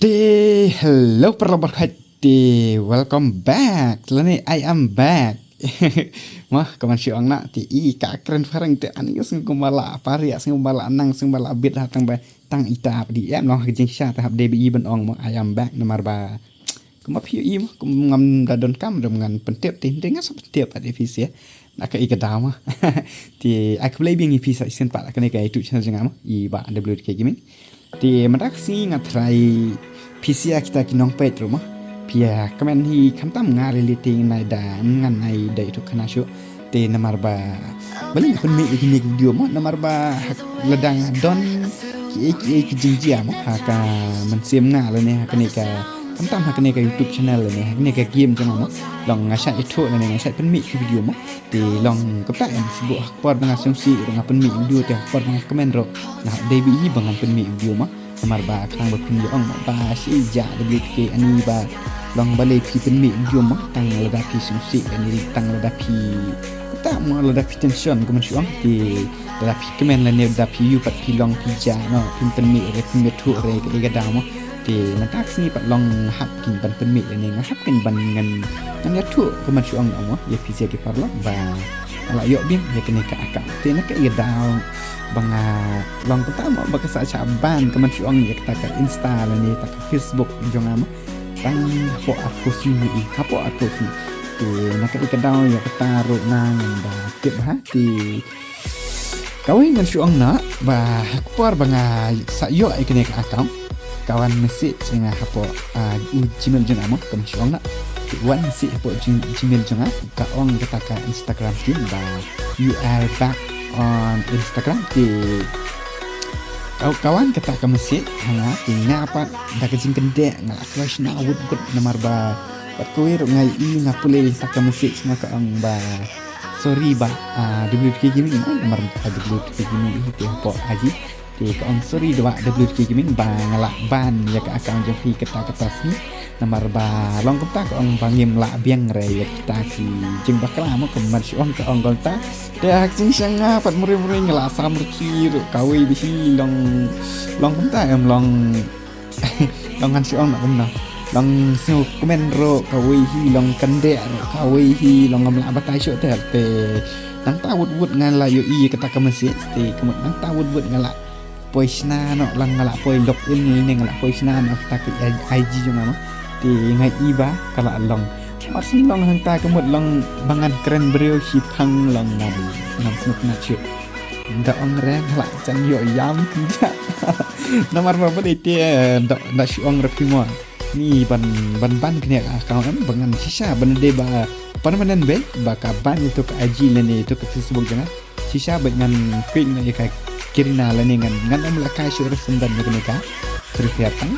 Hello perlahan welcome back. Selani I am back. Mah kaman si ong nak ti I ka keren farang te ani sing kumala pari sing kumala nang sing kumala bit hatang ba tang ita di em long jing sha ta hab debi ban ong mo I am back namar ba kuma piu I mo kum ngam dadon kam dengan pentip tin dengan pentip ada visi ya nak ke ikadama ti aku play bing visi sen pa ka ne ka itu channel jang I ba WK gaming ti madak si ngatrai PC kita kinong pet rumah pia kamen hi kamtam ngari liting nai da ngan nai da itu kana syo te namar ba bali pun mi ini video mo namar ba ladang don ki jingjia mo haka man sim nga le ne haka ne ka kamtam haka ne ka YouTube channel le ne haka ne ka game jang mo long ngasat itu le ne ngasat pun mi video mo te long kapta em sibu por dengan sumsi dengan pun mi video te por dengan komen ro nah debi hi bangan pun mi video mo namar ba kang ba pun ong ba si ja WK ani ba long balai pi penmi jom tang ladapi sumsi ani tang ladapi tak mo ladapi tension ko man syong ti ladapi kemen la ne ladapi yu pat pi long pi ja no pin penmi re pin metu re ke ga damo ti man tak sni pat long hap kin ban penmi ne ngahap kin ban ngan ngan tu ko man syong mo ye pi je ke parlo ba ala yo bim ye kene ka aka ti na ka ga daw banga long pertama baka sa chaban kaman syong ye ka Insta la ne ta Facebook jong amo tang hapo aku sini hapo aku sini tu nak ikadau ya ketaruh nang ba tip hati kawin ngan syong na ba hakpor banga sayo ikene ka account kawan mesi singa hapo Gmail jeng amo kam syong na wan si hapo Gmail jeng ka ong ka Instagram tin ba you are back on Instagram ti kawan kata ka masih hanga tinga apa da ka jing kende nga flash na wood gut namar ba pat ko iro ngai I nga pule ta ka masih nga ka ang ba sorry ba WK gaming namar ba WK gaming itu po aji ti ka ang sorry ba WK gaming ba ngala ban ya ka account jong pi kata sini namar ba long ka ka ang bangim la biang re ya kita ki jing ba kala mo keman si ong ka ang golta dak jing sanga pat muri-muri ngala samurki kawi bisi long kumta em long ngan si ong na long siu komen ro kawi hi long kande kawi hi long ngam la batai syo te nang ta wut ngan la yo I kata ka mesi te kemut nang ta wut ngala poisna no lang ngala poi login ni ngala poisna no ta ki IG jong ama ti ngai I ba kala long marsin long hang ta kemut long bangan keren brio hi phang long nam snuk na chu da ong reng la chan yo yam kinja namar ba bade te da shi ong rapi mo ni ban kene account am bangan sisa ban de ba permanent be ba ka ban itu ke IG lene itu ke Facebook jangan sisa ba ngan pin ngai ka kirina lene ngan am la kai syur sendan ne ka terfiat tang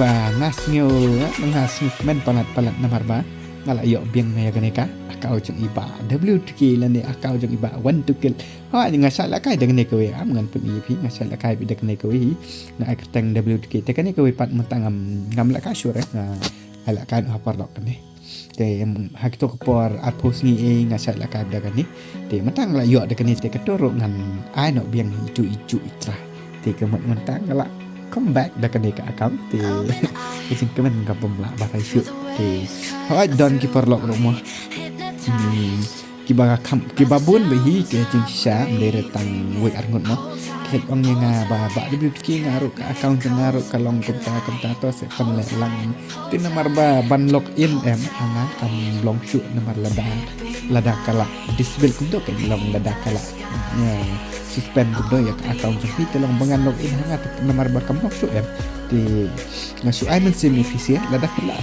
ba ngas ngeu ngas men palat namar ba ngala yo biang na ya ka akau jong iba WK lane akau jong iba wan tukil ha ni ngasal la kai dengan ko am ngan pun ipi ngasal la kai bi dengan ko na akatang WK te kan ko pat matang ngam la ka syure na ala kan hapar dok ne te hak to por arpos ni ngasal la kai dengan ni te matang la yo dengan te katoro ngan ai no biang itu itra te kemat matang la come back dengan ka account te ising kemen ngapom la bakai syuk te hai don ki perlok rumah kibabun behi ke jing sha ndere tang we arngot mo ke ong nga ba WK ngaru ka account ngaru ka long kumta to se kan le lang tin namar ba ban login em anga kan long shu namar lada kala disable kundo ke long lada kala suspend kundo ya ka account jong pi long bangan login hanga namar ba kam shu em ti ngasu ai men semifisi lada kala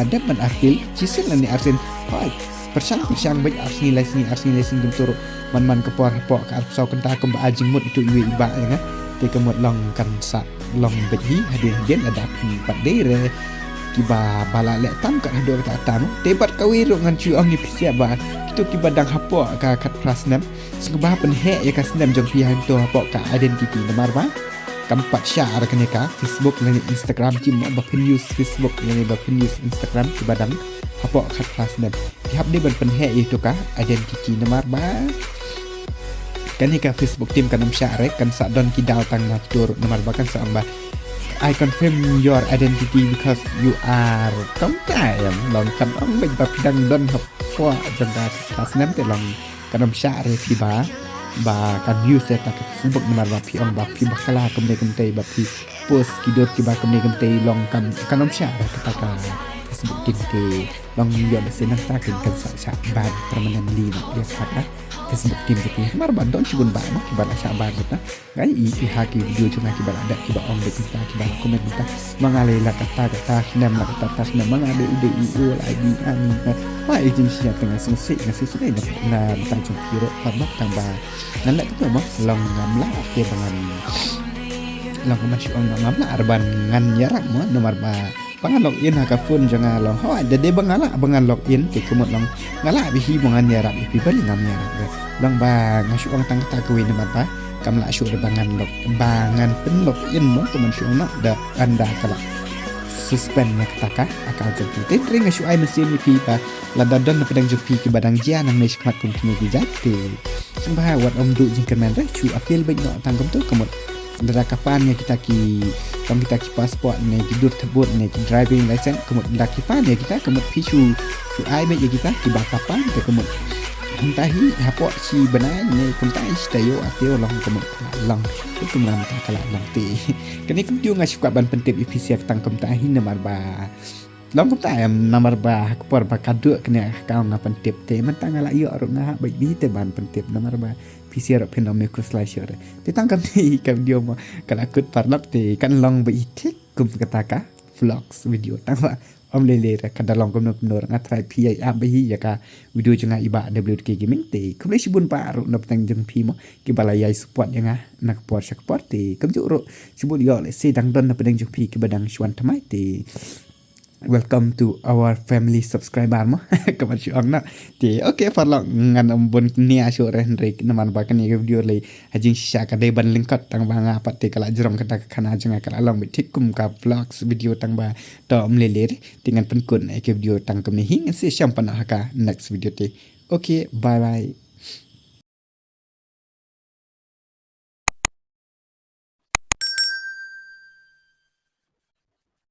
dapat artil cisil ni arsen hai persang baik arsni lesing dum man kepor po ka arsau kenta kem ajing mut itu iwe iba ya kan te kemut long kan sa long behi hadin ada pat dere kiba bala le tam ka do ta tam te bat kawiro ngan chu ong ni pisia ba itu kiba dang hapo ka kat prasnem sengba pen he ya ka snem jong pi han to hapo ka identity namar ba kampat share kan ka Facebook dan Instagram tim ba pen use Facebook dan ba pen use Instagram kiba dang hapo kat prasnem tihap de ban pen he itu ka identity namar ba kan ni ka Facebook team kan syare kan sa don ki daw tang matur nomor bakan sa amba I confirm your identity because you are công tai long kan ong ben ba pidang don hop kwa jangka tas nem te long kan syare pi ba kan use ta ka Facebook nomor ba pi ong ba pi bakala kum te ba pi post ki dot ki ba kum te long kan syare ta ka Facebook team te long yo da senang ta kan sa ba permanen li dia kata Facebook team gitu mar ba don sigun ba ma ki ba sa ba kita gai i haki video cuma ki ba ada ki ba on de kita ki ba komen kita mangale la kata nem la kata nem mangade ide i o la di ani ma agency ya tengah selesai ngasih sudah na ta chung kiro pa ba tambah nan la kita ma long ngam la ke bangan long ma shi on ngam la arban ngan yarak mo nomor ba pangan login ha ka phone janga long ho ada de bangala bangan login ke kemut long ngala bi hi bangan ya rap bi bali ngam ya rap long ba ngasu ong tang ta kawin na ba kam la syu de bangan log bangan pen login mo teman syu na da anda kala suspend nya kataka akal jati te ring ngasu ai mesin ni pi pa la dadon na pedang jupi ki badang jia nang mes khat kum kini ki jati sembah wat om du jing kemen ra chu apel baik no tang kum tu kemut dara kapan ya kita ki pasport ne ki dur tebut ne ki driving license kemut dara kipan ya kita kemut pisu su ai me ya kita ki ba kapan ke kemut hentahi hapo si benai ne kuntai stayo atio long kemut long itu ngam ta kala long ti kini kum tu ngasuk ban pentip ifisiak tang kum tahi nomor ba long kum ta am nomor ba hakpor ba kadu kena kau ngapan tip te mentang ala yo ro ngah baik bi te ban pentip nomor ba PCR phenomenon slasher te tang kam ni kam dia ma kala kut parlap te kan long ba itik kum kataka vlogs video tang ba om lele ra kada long kum nor ngatrai pi ai abahi ya ka video janga iba WK gaming te kum le sibun pa ro nop tang jeng pi mo ki bala yai support janga nak support te kum ju ro sibun yo le se dang don na pedang ju pi ki badang shwan thamai te welcome to our family subscriber mo kaman si ong na ti okay farlong ngan bon ni aso ren rek naman ba kan video le hajing sha ka de ban lingkot tang ba nga pat te kala jrong kata khana janga kala long bitik kum ka vlogs video tang ba to om le dengan penkun ke video tang kum ni hing se syam panah ka next video te okay bye bye